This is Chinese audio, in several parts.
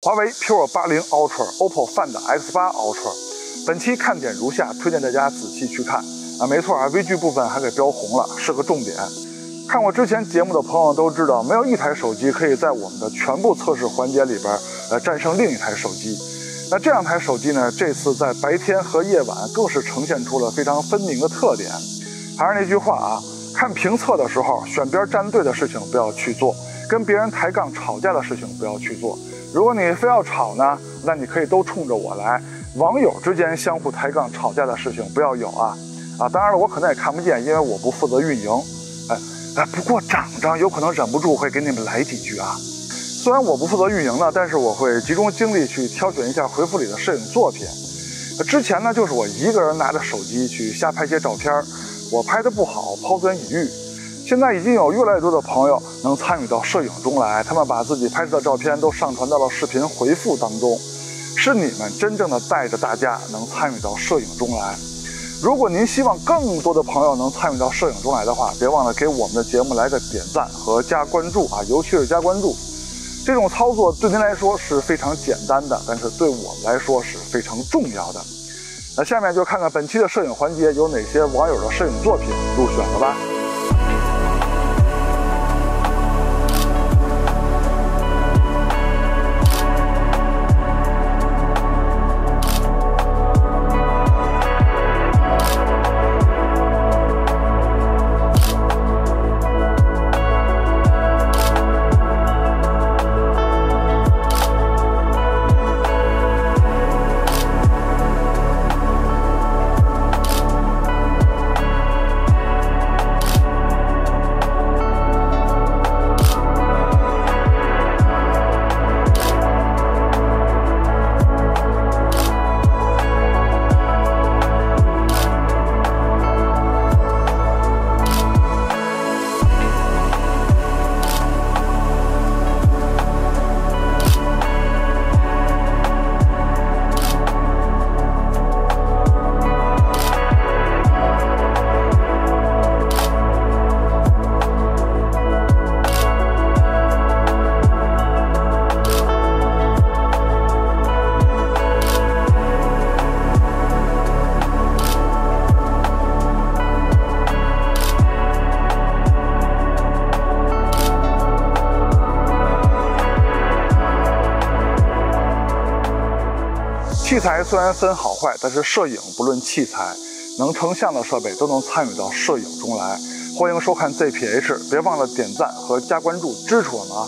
华为 P80 Ultra、OPPO Find X8 Ultra， 本期看点如下，推荐大家仔细去看啊。没错啊，微距部分还给标红了，是个重点。看过之前节目的朋友都知道，没有一台手机可以在我们的全部测试环节里边战胜另一台手机。那这两台手机呢，这次在白天和夜晚更是呈现出了非常分明的特点。还是那句话啊，看评测的时候，选边站队的事情不要去做，跟别人抬杠吵架的事情不要去做。如果你非要吵呢，那你可以都冲着我来。网友之间相互抬杠吵架的事情不要有啊！当然了，我可能也看不见，因为我不负责运营。不过长有可能忍不住会给你们来几句啊。虽然我不负责运营呢，但是我会集中精力去挑选一下回复里的摄影作品。之前呢，就是我一个人拿着手机去瞎拍些照片，我拍的不好，抛砖引玉。现在已经有越来越多的朋友能参与到摄影中来，他们把自己拍摄的照片都上传到了视频回复当中。是你们真正的带着大家能参与到摄影中来。如果您希望更多的朋友能参与到摄影中来的话，别忘了给我们的节目来个点赞和加关注啊，尤其是加关注。这种操作对您来说是非常简单的，但是对我们来说是非常重要的。那下面就看看本期的摄影环节有哪些网友的摄影作品入选了吧。器材虽然分好坏，但是摄影不论器材，能成像的设备都能参与到摄影中来。欢迎收看 ZPH， 别忘了点赞和加关注支持我们啊！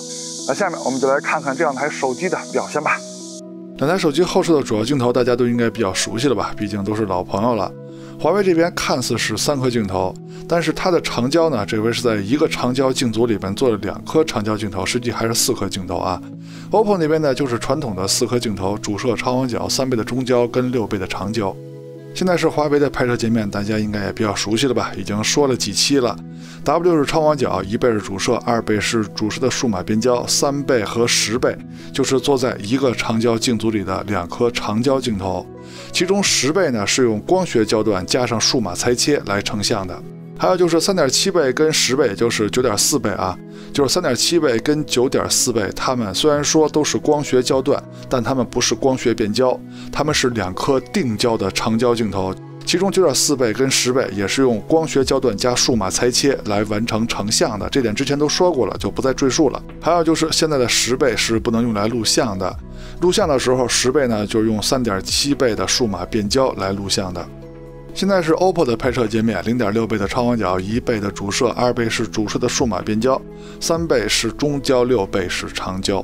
那下面我们就来看看这两台手机的表现吧。两台手机后摄的主要镜头大家都应该比较熟悉了吧，毕竟都是老朋友了。华为这边看似是3颗镜头，但是它的长焦呢，这回是在一个长焦镜组里边做了2颗长焦镜头，实际还是4颗镜头啊。OPPO 那边呢，就是传统的4颗镜头，主摄、超广角、3倍的中焦跟6倍的长焦。现在是华为的拍摄界面，大家应该也比较熟悉了吧，已经说了几期了。W 是超广角，1倍是主摄，2倍是主摄的数码变焦，3倍和10倍就是坐在一个长焦镜组里的2颗长焦镜头，其中10倍呢是用光学焦段加上数码裁切来成像的。还有就是 3.7 倍跟10倍，就是 9.4 倍啊，就是 3.7 倍跟 9.4 倍，它们虽然说都是光学焦段，但它们不是光学变焦，它们是2颗定焦的长焦镜头，其中 9.4 倍跟10倍也是用光学焦段加数码裁切来完成成像的，这点之前都说过了，就不再赘述了。还有就是现在的10倍是不能用来录像的，录像的时候10倍呢就是用 3.7 倍的数码变焦来录像的。现在是 OPPO 的拍摄界面， 0.6 倍的超广角，1倍的主摄，2倍是主摄的数码变焦，3倍是中焦，6倍是长焦。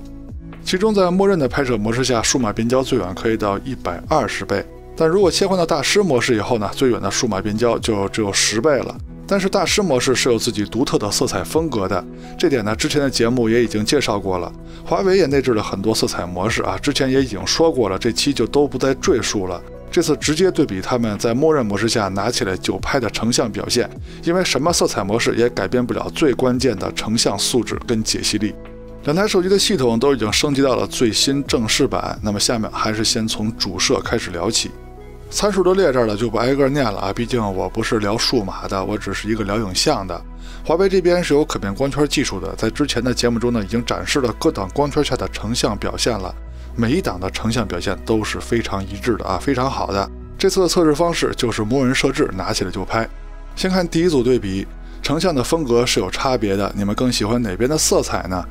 其中在默认的拍摄模式下，数码变焦最远可以到120倍，但如果切换到大师模式以后呢，最远的数码变焦就只有10倍了。但是大师模式是有自己独特的色彩风格的，这点呢之前的节目也已经介绍过了。华为也内置了很多色彩模式啊，之前也已经说过了，这期就都不再赘述了。这次直接对比他们在默认模式下拿起来就拍的成像表现，因为什么色彩模式也改变不了最关键的成像素质跟解析力。两台手机的系统都已经升级到了最新正式版，那么下面还是先从主摄开始聊起。参数都列这儿了，就不挨个念了啊，毕竟我不是聊数码的，我只是一个聊影像的。华为这边是有可变光圈技术的，在之前的节目中呢，已经展示了各档光圈下的成像表现了。每一档的成像表现都是非常一致的啊，非常好的。这次的测试方式就是摸人设置，拿起来就拍。先看第一组对比，成像的风格是有差别的，你们更喜欢哪边的色彩呢？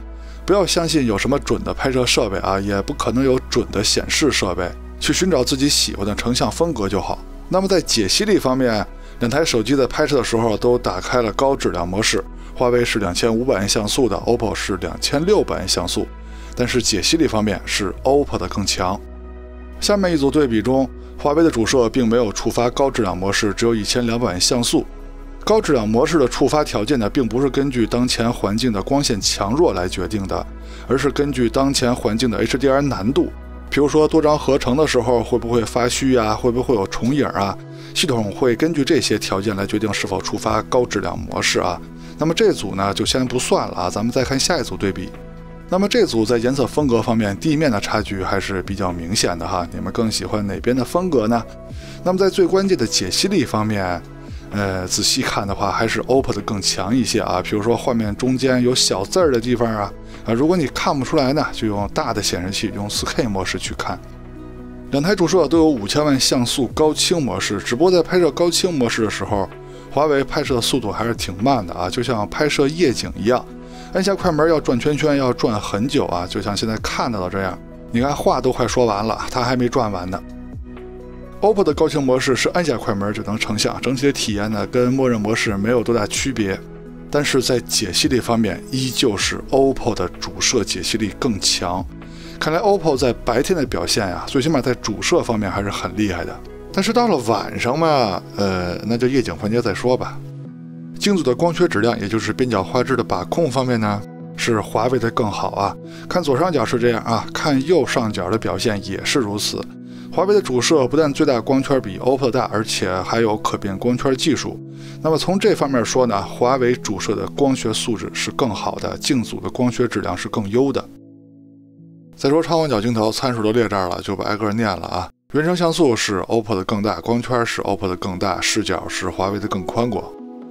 不要相信有什么准的拍摄设备啊，也不可能有准的显示设备，去寻找自己喜欢的成像风格就好。那么在解析力方面，两台手机在拍摄的时候都打开了高质量模式，华为是2500像素的， OPPO 是2600像素，但是解析力方面是 OPPO 的更强。下面一组对比中，华为的主摄并没有触发高质量模式，只有1200像素。高质量模式的触发条件呢，并不是根据当前环境的光线强弱来决定的，而是根据当前环境的 HDR 难度。比如说多张合成的时候会不会发虚啊，会不会有重影啊，系统会根据这些条件来决定是否触发高质量模式啊。那么这组呢就先不算了啊，咱们再看下一组对比。那么这组在颜色风格方面，地面的差距还是比较明显的哈，你们更喜欢哪边的风格呢？那么在最关键的解析力方面，仔细看的话，还是 OPPO 的更强一些啊。比如说画面中间有小字儿的地方啊，如果你看不出来呢，就用大的显示器，用 4K 模式去看。两台主摄都有5000万像素高清模式，只不过在拍摄高清模式的时候，华为拍摄的速度还是挺慢的啊，就像拍摄夜景一样，按下快门要转圈圈，要转很久啊，就像现在看到的这样。你看话都快说完了，它还没转完呢。OPPO 的高清模式是按下快门就能成像，整体的体验呢跟默认模式没有多大区别，但是在解析力方面依旧是 OPPO 的主摄解析力更强。看来 OPPO 在白天的表现呀，最起码在主摄方面还是很厉害的。但是到了晚上嘛，那就夜景环节再说吧。镜组的光学质量，也就是边角画质的把控方面呢，是华为的更好啊。看左上角是这样啊，看右上角的表现也是如此。华为的主摄不但最大光圈比 OPPO 大，而且还有可变光圈技术。那么从这方面说呢，华为主摄的光学素质是更好的，镜组的光学质量是更优的。再说超广角镜头，参数都列这儿了，就不挨个念了啊。原生像素是 OPPO 的更大，光圈是 OPPO 的更大，视角是华为的更宽广。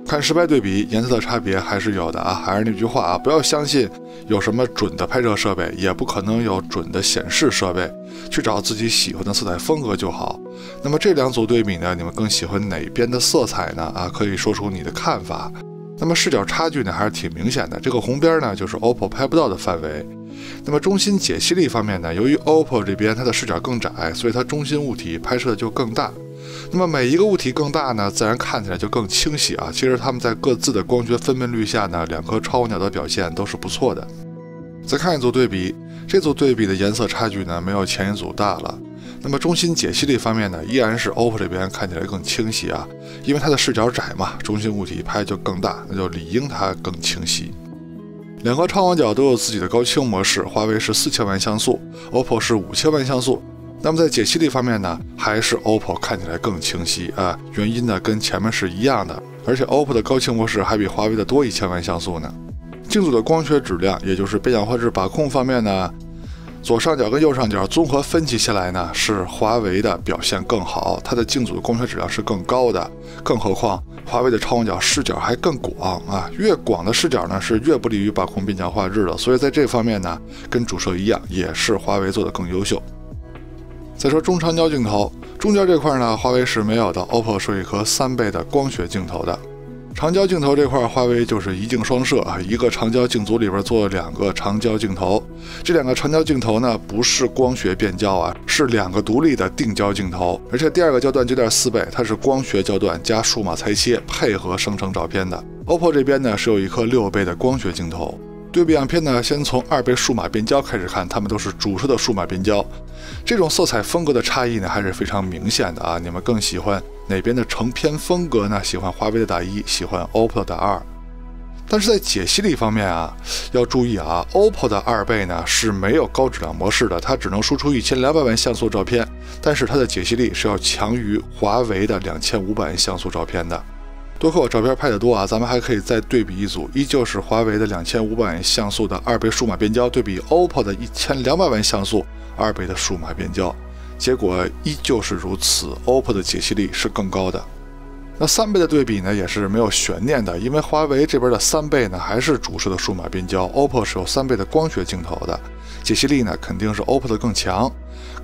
看实拍对比，颜色的差别还是有的啊。还是那句话啊，不要相信有什么准的拍摄设备，也不可能有准的显示设备，去找自己喜欢的色彩风格就好。那么这两组对比呢，你们更喜欢哪边的色彩呢？啊，可以说出你的看法。那么视角差距呢，还是挺明显的。这个红边呢，就是 OPPO 拍不到的范围。那么中心解析力方面呢，由于 OPPO 这边它的视角更窄，所以它中心物体拍摄的就更大。那么每一个物体更大呢，自然看起来就更清晰啊。其实它们在各自的光学分辨率下呢，两颗超广角的表现都是不错的。再看一组对比，这组对比的颜色差距呢，没有前一组大了。那么中心解析力方面呢，依然是 OPPO 这边看起来更清晰啊，因为它的视角窄嘛，中心物体拍就更大，那就理应它更清晰。两个超广角都有自己的高清模式，华为是4000万像素， OPPO 是5000万像素。那么在解析力方面呢，还是 OPPO 看起来更清晰啊，原因呢跟前面是一样的，而且 OPPO 的高清模式还比华为的多1000万像素呢。镜组的光学质量，也就是边角画质把控方面呢，左上角跟右上角综合分析下来呢，是华为的表现更好，它的镜组的光学质量是更高的，更何况华为的超广角视角还更广啊，越广的视角呢是越不利于把控边角画质的，所以在这方面呢，跟主摄一样，也是华为做的更优秀。再说中长焦镜头，中焦这块呢，华为是没有的， OPPO 是一颗3倍的光学镜头的。长焦镜头这块，华为就是一镜双摄啊，一个长焦镜组里边做了2个长焦镜头。这2个长焦镜头呢，不是光学变焦啊，是2个独立的定焦镜头，而且第2个焦段9.4倍，它是光学焦段加数码裁切配合生成照片的。OPPO 这边呢是有一颗6倍的光学镜头。对比样片呢，先从2倍数码变焦开始看，它们都是主摄的数码变焦。这种色彩风格的差异呢，还是非常明显的啊。你们更喜欢哪边的成片风格呢？喜欢华为的打1，喜欢 OPPO 的打2。但是在解析力方面啊，要注意啊 ，OPPO 的2倍呢是没有高质量模式的，它只能输出1200万像素照片，但是它的解析力是要强于华为的2500万像素照片的。多亏我照片拍得多啊，咱们还可以再对比一组，依旧是华为的2500万像素的2倍数码变焦，对比 OPPO 的1200万像素2倍的数码变焦，结果依旧是如此 ，OPPO 的解析力是更高的。那3倍的对比呢，也是没有悬念的，因为华为这边的3倍呢还是主摄的数码变焦， OPPO 是有3倍的光学镜头的，解析力呢肯定是 OPPO 的更强。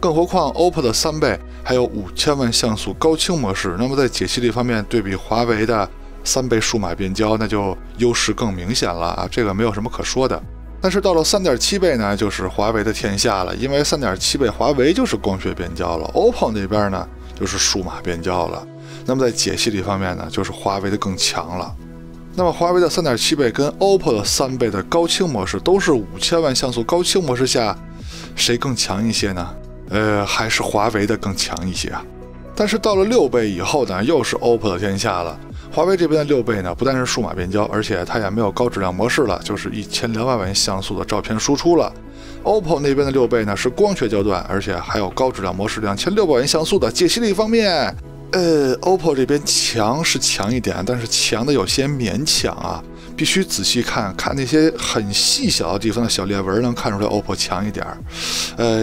更何况 OPPO 的3倍还有5000万像素高清模式，那么在解析力方面对比华为的3倍数码变焦，那就优势更明显了啊，这个没有什么可说的。但是到了 3.7 倍呢，就是华为的天下了，因为 3.7 倍华为就是光学变焦了， OPPO 那边呢就是数码变焦了。那么在解析力方面呢，就是华为的更强了。那么华为的 3.7 倍跟 OPPO 的3倍的高清模式都是5000万像素高清模式下，谁更强一些呢？还是华为的更强一些啊。但是到了6倍以后呢，又是 OPPO 的天下了。华为这边的6倍呢，不但是数码变焦，而且它也没有高质量模式了，就是1200万像素的照片输出了。OPPO 那边的6倍呢是光学焦段，而且还有高质量模式2600万像素的。解析力方面，OPPO 这边强是强一点，但是强的有些勉强啊，必须仔细看看那些很细小的地方的小裂纹，能看出来 OPPO 强一点。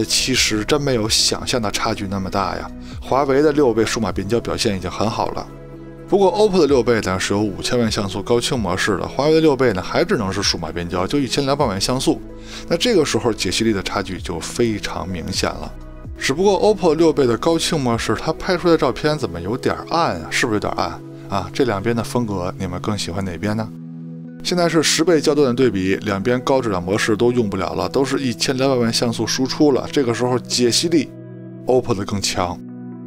其实真没有想象的差距那么大呀。华为的6倍数码变焦表现已经很好了。不过 OPPO 的6倍呢是有5000万像素高清模式的，华为的6倍呢还只能是数码变焦，就1200万像素。那这个时候解析力的差距就非常明显了。只不过 OPPO 6倍的高清模式，它拍出来的照片怎么有点暗啊？是不是有点暗啊？这两边的风格你们更喜欢哪边呢？现在是10倍焦段的对比，两边高质量模式都用不了了，都是1200万像素输出了。这个时候解析力 OPPO 的更强。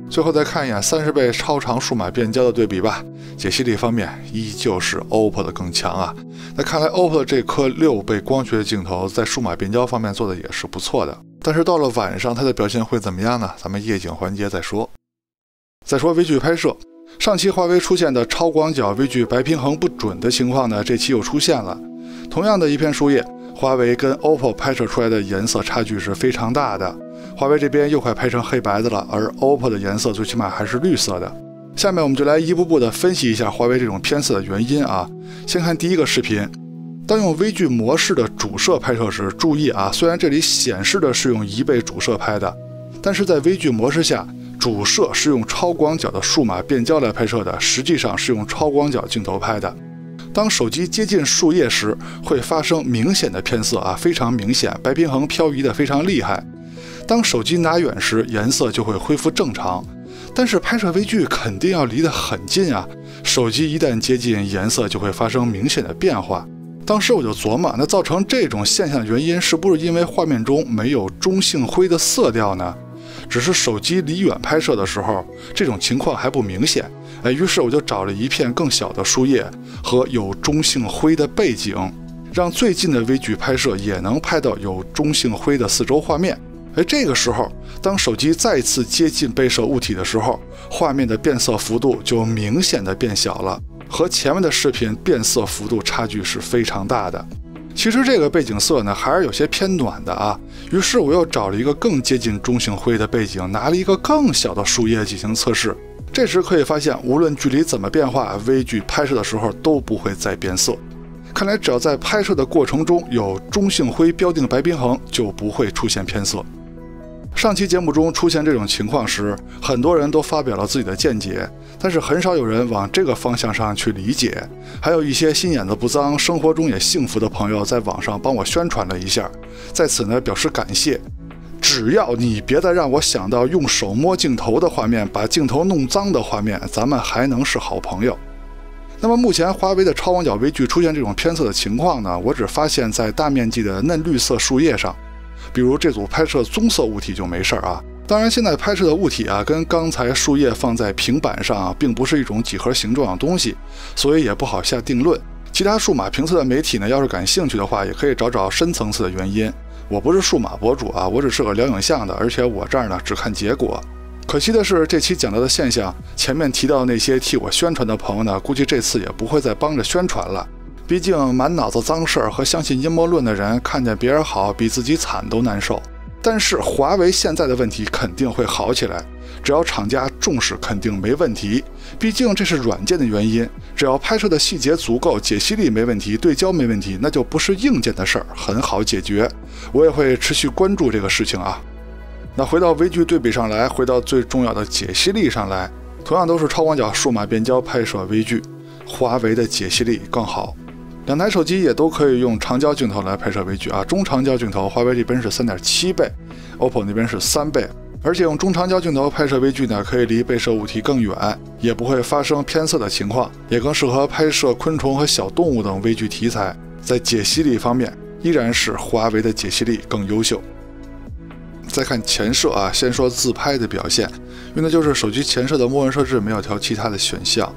最后再看一眼30倍超长数码变焦的对比吧，解析力方面依旧是 OPPO 的更强啊。那看来 OPPO 的这颗6倍光学镜头在数码变焦方面做的也是不错的。但是到了晚上它的表现会怎么样呢？咱们夜景环节再说。再说微距拍摄，上期华为出现的超广角微距白平衡不准的情况呢，这期又出现了。同样的一片树叶，华为跟 OPPO 拍摄出来的颜色差距是非常大的。华为这边又快拍成黑白的了，而 OPPO 的颜色最起码还是绿色的。下面我们就来一步步的分析一下华为这种偏色的原因啊。先看第一个视频，当用微距模式的主摄拍摄时，注意啊，虽然这里显示的是用1倍主摄拍的，但是在微距模式下，主摄是用超广角的数码变焦来拍摄的，实际上是用超广角镜头拍的。当手机接近树叶时，会发生明显的偏色啊，非常明显，白平衡漂移的非常厉害。当手机拿远时，颜色就会恢复正常。但是拍摄微距肯定要离得很近啊，手机一旦接近，颜色就会发生明显的变化。当时我就琢磨，那造成这种现象的原因是不是因为画面中没有中性灰的色调呢？只是手机离远拍摄的时候，这种情况还不明显。于是我就找了一片更小的树叶和有中性灰的背景，让最近的微距拍摄也能拍到有中性灰的四周画面。这个时候，当手机再次接近被摄物体的时候，画面的变色幅度就明显的变小了，和前面的视频变色幅度差距是非常大的。其实这个背景色呢，还是有些偏暖的啊。于是我又找了一个更接近中性灰的背景，拿了一个更小的树叶进行测试。这时可以发现，无论距离怎么变化，微距拍摄的时候都不会再变色。看来只要在拍摄的过程中有中性灰标定白平衡，就不会出现偏色。上期节目中出现这种情况时，很多人都发表了自己的见解，但是很少有人往这个方向上去理解。还有一些心眼子不脏、生活中也幸福的朋友在网上帮我宣传了一下，在此呢表示感谢。只要你别再让我想到用手摸镜头的画面，把镜头弄脏的画面，咱们还能是好朋友。那么目前华为的超广角微距出现这种偏色的情况呢，我只发现在大面积的嫩绿色树叶上，比如这组拍摄棕色物体就没事啊。当然现在拍摄的物体啊，跟刚才树叶放在平板上啊，并不是一种几何形状的东西，所以也不好下定论。其他数码评测的媒体呢，要是感兴趣的话，也可以找找深层次的原因。我不是数码博主啊，我只是个聊影像的，而且我这儿呢只看结果。可惜的是，这期讲到的现象，前面提到那些替我宣传的朋友呢，估计这次也不会再帮着宣传了。毕竟满脑子脏事儿和相信阴谋论的人，看见别人好比自己惨都难受。但是华为现在的问题肯定会好起来，只要厂家重视，肯定没问题。毕竟这是软件的原因，只要拍摄的细节足够，解析力没问题，对焦没问题，那就不是硬件的事儿，很好解决。我也会持续关注这个事情啊。那回到微距对比上来，回到最重要的解析力上来，同样都是超广角数码变焦拍摄微距，华为的解析力更好。两台手机也都可以用长焦镜头来拍摄微距啊，中长焦镜头华为这边是 3.7 倍 ，OPPO 那边是3倍。而且用中长焦镜头拍摄微距呢，可以离被摄物体更远，也不会发生偏色的情况，也更适合拍摄昆虫和小动物等微距题材。在解析力方面，依然是华为的解析力更优秀。再看前摄啊，先说自拍的表现，用的就是手机前摄的默认设置，没有调其他的选项。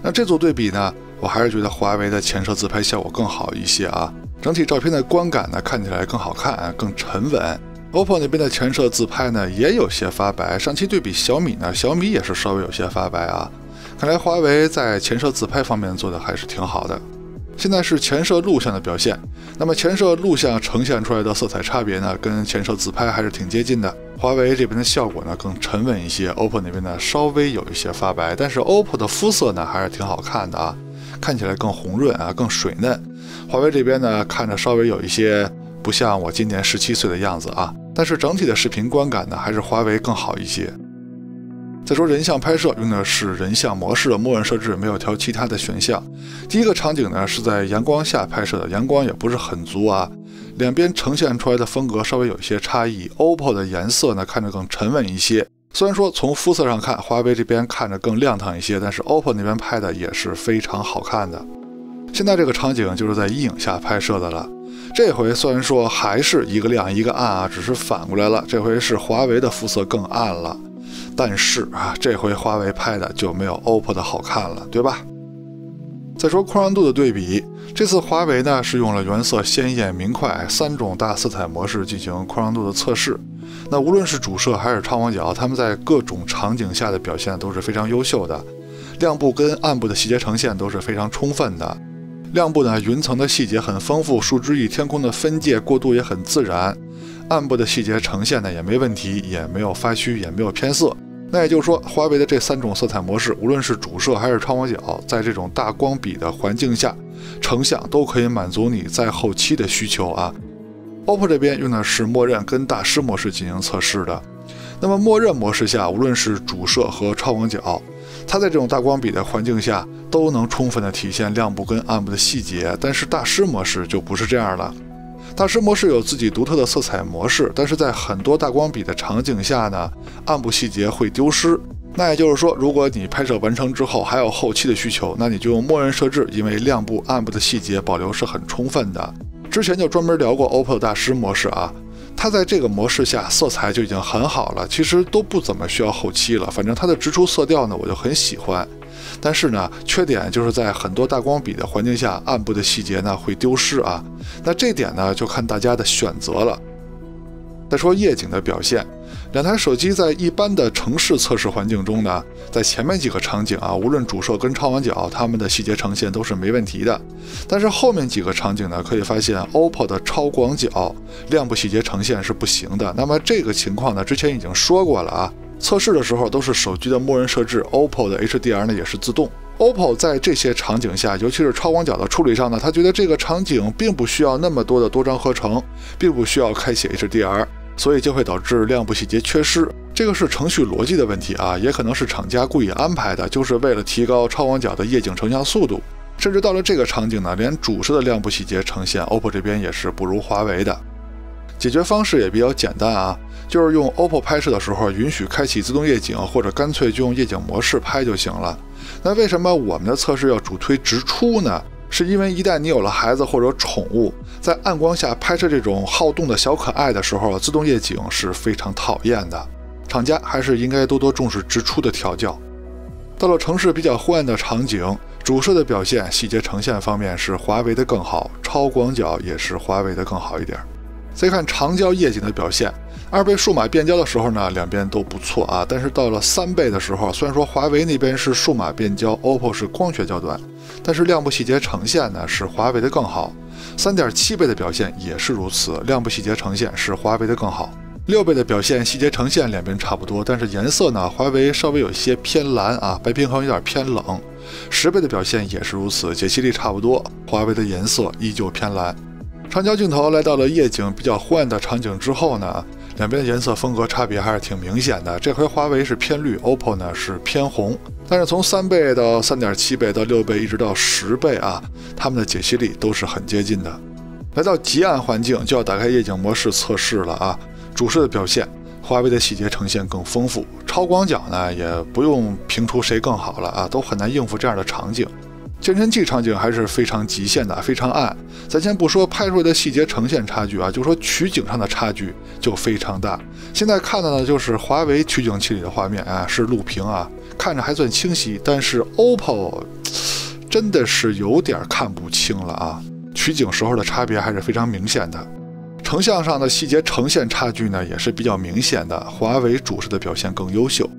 那这组对比呢，我还是觉得华为的前摄自拍效果更好一些啊，整体照片的观感呢看起来更好看，更沉稳。OPPO 那边的前摄自拍呢也有些发白，上期对比小米呢，小米也是稍微有些发白啊。看来华为在前摄自拍方面做的还是挺好的。现在是前摄录像的表现，那么前摄录像呈现出来的色彩差别呢，跟前摄自拍还是挺接近的。华为这边的效果呢更沉稳一些 ，OPPO 那边呢稍微有一些发白，但是 OPPO 的肤色呢还是挺好看的啊，看起来更红润啊，更水嫩。华为这边呢看着稍微有一些不像我今年17岁的样子啊，但是整体的视频观感呢还是华为更好一些。再说人像拍摄，用的是人像模式的默认设置，没有调其他的选项。第一个场景呢是在阳光下拍摄的，阳光也不是很足啊，两边呈现出来的风格稍微有一些差异。OPPO 的颜色呢看着更沉稳一些，虽然说从肤色上看，华为这边看着更亮堂一些，但是 OPPO 那边拍的也是非常好看的。现在这个场景就是在阴影下拍摄的了，这回虽然说还是一个亮一个暗啊，只是反过来了，这回是华为的肤色更暗了。但是啊，这回华为拍的就没有 OPPO 的好看了，对吧？再说宽容度的对比，这次华为呢是用了原色、鲜艳、明快3种大色彩模式进行宽容度的测试。那无论是主摄还是超广角，他们在各种场景下的表现都是非常优秀的，亮部跟暗部的细节呈现都是非常充分的。亮部呢，云层的细节很丰富，树枝与天空的分界过渡也很自然。暗部的细节呈现呢也没问题，也没有发虚，也没有偏色。那也就是说，华为的这3种色彩模式，无论是主摄还是超广角，在这种大光比的环境下，成像都可以满足你在后期的需求啊。OPPO 这边用的是默认跟大师模式进行测试的。那么默认模式下，无论是主摄和超广角，它在这种大光比的环境下都能充分的体现亮部跟暗部的细节，但是大师模式就不是这样了。大师模式有自己独特的色彩模式，但是在很多大光比的场景下呢，暗部细节会丢失。那也就是说，如果你拍摄完成之后还有后期的需求，那你就用默认设置，因为亮部、暗部的细节保留是很充分的。之前就专门聊过 OPPO 的大师模式啊，它在这个模式下色彩就已经很好了，其实都不怎么需要后期了。反正它的直出色调呢，我就很喜欢。但是呢，缺点就是在很多大光比的环境下，暗部的细节呢会丢失啊。那这点呢，就看大家的选择了。再说夜景的表现，两台手机在一般的城市测试环境中呢，在前面几个场景啊，无论主摄跟超广角，它们的细节呈现都是没问题的。但是后面几个场景呢，可以发现 OPPO 的超广角亮部细节呈现是不行的。那么这个情况呢，之前已经说过了啊。测试的时候都是手机的默认设置 ，OPPO 的 HDR 呢也是自动。OPPO 在这些场景下，尤其是超广角的处理上呢，他觉得这个场景并不需要那么多的多张合成，并不需要开启 HDR， 所以就会导致亮部细节缺失。这个是程序逻辑的问题啊，也可能是厂家故意安排的，就是为了提高超广角的夜景成像速度。甚至到了这个场景呢，连主摄的亮部细节呈现 ，OPPO 这边也是不如华为的。解决方式也比较简单啊，就是用 OPPO 拍摄的时候允许开启自动夜景，或者干脆就用夜景模式拍就行了。那为什么我们的测试要主推直出呢？是因为一旦你有了孩子或者宠物，在暗光下拍摄这种好动的小可爱的时候，自动夜景是非常讨厌的。厂家还是应该多多重视直出的调教。到了城市比较昏暗的场景，主摄的表现、细节呈现方面是华为的更好，超广角也是华为的更好一点。再看长焦夜景的表现，2倍数码变焦的时候呢，两边都不错啊。但是到了3倍的时候，虽然说华为那边是数码变焦 ，OPPO 是光学焦段，但是亮部细节呈现呢是华为的更好。3.7倍的表现也是如此，亮部细节呈现是华为的更好。6倍的表现，细节呈现两边差不多，但是颜色呢，华为稍微有些偏蓝啊，白平衡有点偏冷。10倍的表现也是如此，解析力差不多，华为的颜色依旧偏蓝。长焦镜头来到了夜景比较昏暗的场景之后呢，两边的颜色风格差别还是挺明显的。这回华为是偏绿，OPPO 呢是偏红。但是从3倍到3.7倍到6倍一直到10倍啊，它们的解析力都是很接近的。来到极暗环境就要打开夜景模式测试了啊。主摄的表现，华为的细节呈现更丰富，超广角呢也不用评出谁更好了啊，都很难应付这样的场景。健身器场景还是非常极限的，非常暗。咱先不说拍出来的细节呈现差距啊，就说取景上的差距就非常大。现在看的呢就是华为取景器里的画面啊，是录屏啊，看着还算清晰，但是 OPPO 真的是有点看不清了啊。取景时候的差别还是非常明显的。成像上的细节呈现差距呢也是比较明显的，华为主摄的表现更优秀。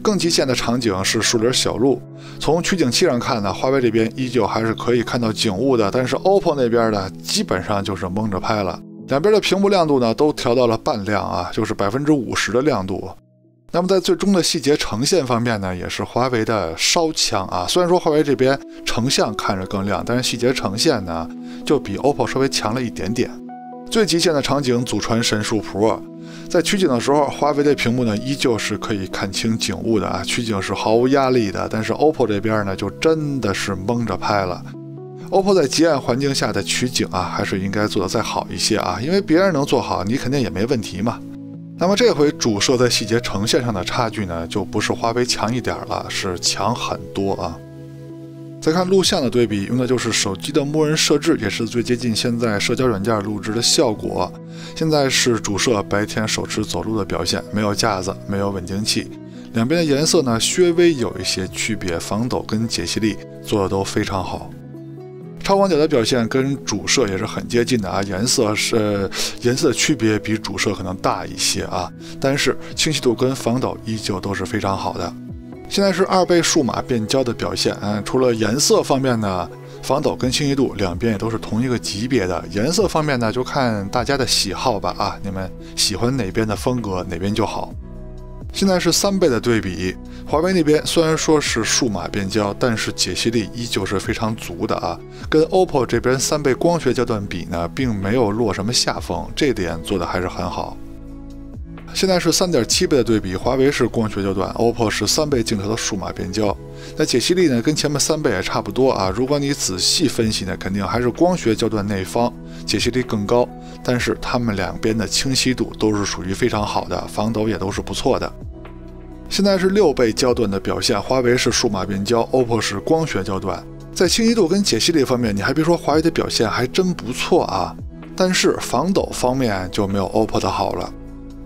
更极限的场景是树林小路，从取景器上看呢，华为这边依旧还是可以看到景物的，但是 OPPO 那边呢基本上就是蒙着拍了。两边的屏幕亮度呢都调到了半亮啊，就是50%的亮度。那么在最终的细节呈现方面呢，也是华为的稍强啊。虽然说华为这边成像看着更亮，但是细节呈现呢就比 OPPO 稍微强了一点点。最极限的场景祖传神树 Pro， 在取景的时候，华为的屏幕呢依旧是可以看清景物的啊，取景是毫无压力的。但是 OPPO 这边呢就真的是蒙着拍了。OPPO 在极暗环境下的取景啊，还是应该做得再好一些啊，因为别人能做好，你肯定也没问题嘛。那么这回主摄在细节呈现上的差距呢，就不是华为强一点了，是强很多啊。再看录像的对比，用的就是手机的默认设置，也是最接近现在社交软件录制的效果。现在是主摄白天手持走路的表现，没有架子，没有稳定器，两边的颜色呢稍微有一些区别，防抖跟解析力做的都非常好。超广角的表现跟主摄也是很接近的啊，颜色的区别比主摄可能大一些啊，但是清晰度跟防抖依旧都是非常好的。现在是2倍数码变焦的表现，除了颜色方面呢，防抖跟清晰度两边也都是同一个级别的。颜色方面呢，就看大家的喜好吧啊，你们喜欢哪边的风格哪边就好。现在是3倍的对比，华为那边虽然说是数码变焦，但是解析力依旧是非常足的啊，跟 OPPO 这边3倍光学焦段比呢，并没有落什么下风，这点做的还是很好。现在是3.7倍的对比，华为是光学焦段 ，OPPO 是3倍镜头的数码变焦。那解析力呢，跟前面3倍也差不多啊。如果你仔细分析呢，肯定还是光学焦段那方解析力更高，但是它们两边的清晰度都是属于非常好的，防抖也都是不错的。现在是6倍焦段的表现，华为是数码变焦 ，OPPO 是光学焦段。在清晰度跟解析力方面，你还别说，华为的表现还真不错啊。但是防抖方面就没有 OPPO 的好了。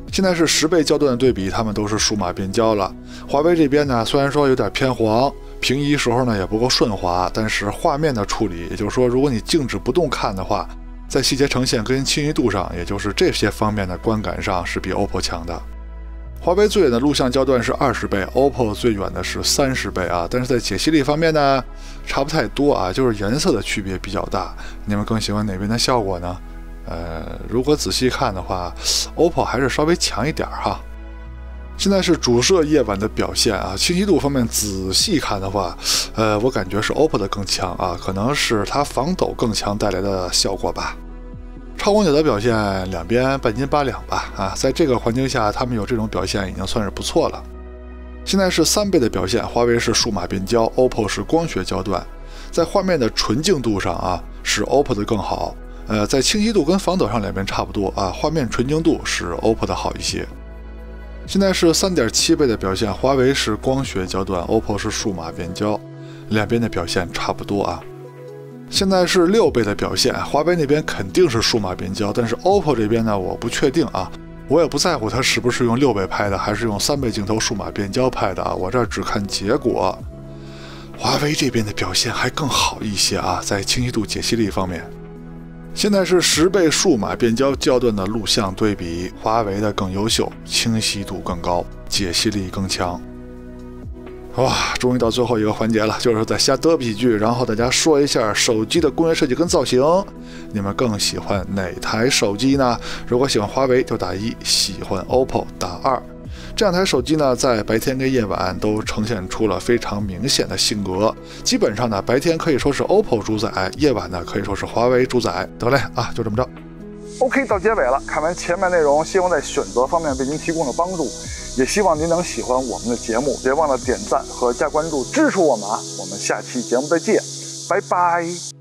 现在是10倍焦段的对比，它们都是数码变焦了。华为这边呢，虽然说有点偏黄，平移时候呢也不够顺滑，但是画面的处理，也就是说，如果你静止不动看的话，在细节呈现跟清晰度上，也就是这些方面的观感上是比 OPPO 强的。华为最远的录像焦段是20倍 ，OPPO 最远的是30倍啊。但是在解析力方面呢，差不太多啊，就是颜色的区别比较大。你们更喜欢哪边的效果呢？如果仔细看的话 ，OPPO 还是稍微强一点哈。现在是主摄夜晚的表现啊，清晰度方面仔细看的话，我感觉是 OPPO 的更强啊，可能是它防抖更强带来的效果吧。超广角的表现两边半斤八两吧啊，在这个环境下，他们有这种表现已经算是不错了。现在是3倍的表现，华为是数码变焦 ，OPPO 是光学焦段，在画面的纯净度上啊，是 OPPO 的更好。在清晰度跟防抖上两边差不多啊，画面纯净度是 OPPO 的好一些。现在是3.7倍的表现，华为是光学焦段 ，OPPO 是数码变焦，两边的表现差不多啊。现在是6倍的表现，华为那边肯定是数码变焦，但是 OPPO 这边呢，我不确定啊，我也不在乎它是不是用6倍拍的，还是用3倍镜头数码变焦拍的啊，我这儿只看结果。华为这边的表现还更好一些啊，在清晰度、解析力方面。现在是10倍数码变焦焦段的录像对比，华为的更优秀，清晰度更高，解析力更强。哇，终于到最后一个环节了，就是再瞎嘚比几句，然后大家说一下手机的工业设计跟造型，你们更喜欢哪台手机呢？如果喜欢华为就打1，喜欢 OPPO 打2。这两台手机呢，在白天跟夜晚都呈现出了非常明显的性格。基本上呢，白天可以说是 OPPO 主宰，夜晚呢可以说是华为主宰。得嘞啊，就这么着。OK， 到结尾了。看完前面内容，希望在选择方面为您提供了帮助。也希望您能喜欢我们的节目，别忘了点赞和加关注支持我们啊！我们下期节目再见，拜拜。